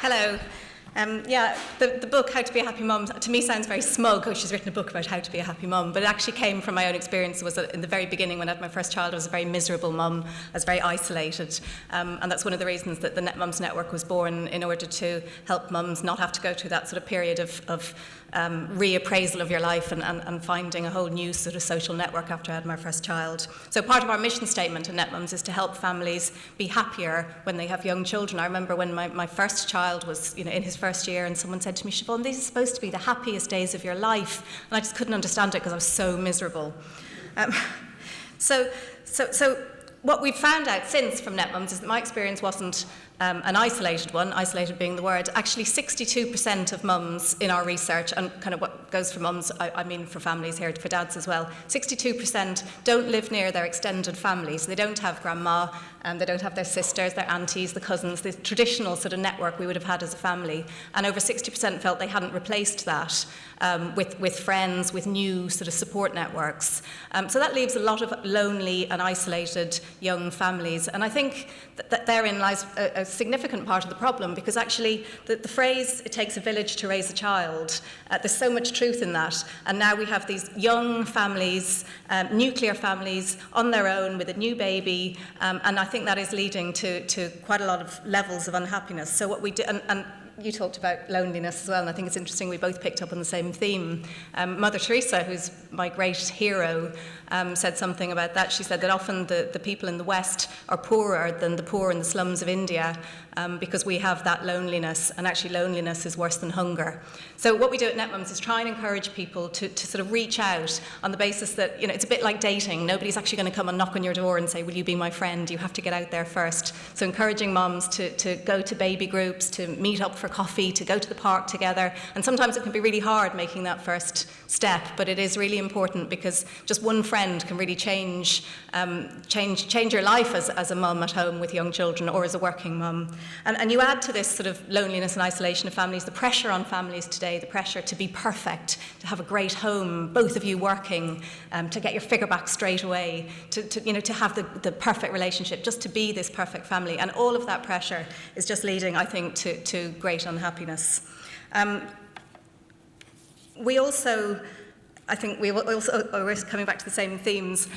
Hello. The book, How to Be a Happy Mum, to me sounds very smug. Oh, she's written a book about how to be a happy mum. But it actually came from my own experience. It was in the very beginning when I had my first child, I was a very miserable mum. I was very isolated. And that's one of the reasons that the Netmums network was born, in order to help mums not have to go through that sort of period of reappraisal of your life and finding a whole new sort of social network after I had my first child. So part of our mission statement at Netmums is to help families be happier when they have young children. I remember when my first child was in his first year, and someone said to me, Siobhan, these are supposed to be the happiest days of your life. And I just couldn't understand it because I was so miserable. So what we've found out since from Netmums is that my experience wasn't an isolated one, isolated being the word. Actually, 62% of mums in our research, and kind of what goes for mums, I mean for families here, for dads as well, 62% don't live near their extended families. They don't have grandma, they don't have their sisters, their aunties, the cousins, the traditional sort of network we would have had as a family. And over 60% felt they hadn't replaced that with friends, with new sort of support networks. So that leaves a lot of lonely and isolated young families. And I think that therein lies a significant part of the problem, because actually the phrase, it takes a village to raise a child, there's so much truth in that. And now we have these young families, nuclear families on their own with a new baby, and I think that is leading to quite a lot of levels of unhappiness. So what we do, and you talked about loneliness as well, and I think it's interesting we both picked up on the same theme. Mother Teresa, who's my great hero, said something about that. She said that often the people in the West are poorer than the poor in the slums of India, because we have that loneliness, and actually loneliness is worse than hunger. So what we do at Netmums is try and encourage people to sort of reach out on the basis that, it's a bit like dating. Nobody's actually going to come and knock on your door and say, will you be my friend? You have to get out there first. So encouraging mums to go to baby groups, to meet up for coffee, to go to the park together. And sometimes it can be really hard making that first step, but it is really important, because just one friend can really change your life as a mum at home with young children, or as a working mum. And you add to this sort of loneliness and isolation of families, the pressure on families today, the pressure to be perfect, to have a great home, both of you working, to get your figure back straight away, to have the perfect relationship, just to be this perfect family. And all of that pressure is just leading, I think, to great unhappiness. We're coming back to the same themes.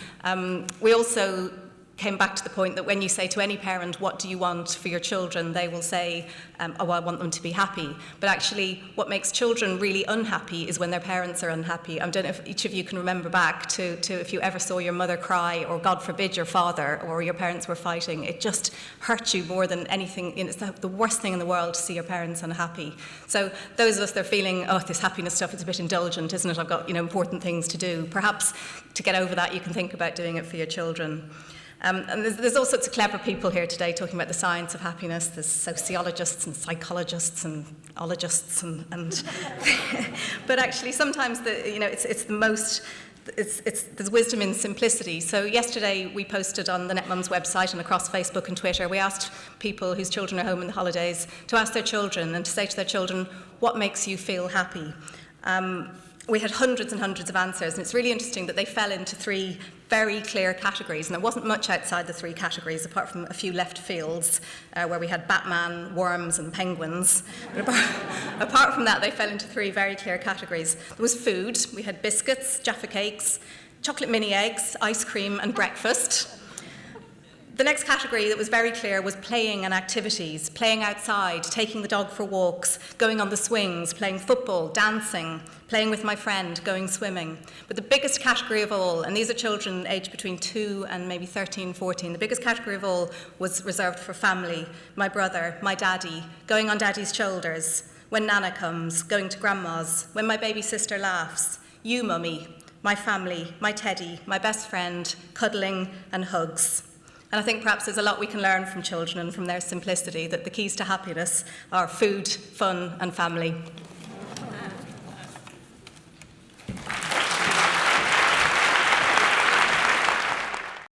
We also came back to the point that when you say to any parent, what do you want for your children, they will say, I want them to be happy. But actually, what makes children really unhappy is when their parents are unhappy. I don't know if each of you can remember back to if you ever saw your mother cry, or God forbid your father or your parents were fighting. It just hurts you more than anything. It's the worst thing in the world to see your parents unhappy. So those of us that are feeling, this happiness stuff, it's a bit indulgent, isn't it? I've got important things to do. Perhaps to get over that, you can think about doing it for your children. And there's all sorts of clever people here today talking about the science of happiness. There's sociologists and psychologists and ologists, and but actually sometimes there's wisdom in simplicity. So yesterday we posted on the Netmums website and across Facebook and Twitter, we asked people whose children are home in the holidays to ask their children and to say to their children, what makes you feel happy? We had hundreds and hundreds of answers, and it's really interesting that they fell into three very clear categories, and there wasn't much outside the three categories, apart from a few left fields, where we had Batman, worms, and penguins. But apart from that, they fell into three very clear categories. There was food. We had biscuits, Jaffa cakes, chocolate mini eggs, ice cream, and breakfast. The next category that was very clear was playing and activities, playing outside, taking the dog for walks, going on the swings, playing football, dancing, playing with my friend, going swimming. But the biggest category of all, and these are children aged between 2 and maybe 13, 14, the biggest category of all was reserved for family, my brother, my daddy, going on daddy's shoulders, when Nana comes, going to grandma's, when my baby sister laughs, you mummy, my family, my teddy, my best friend, cuddling and hugs. And I think perhaps there's a lot we can learn from children and from their simplicity, that the keys to happiness are food, fun, and family.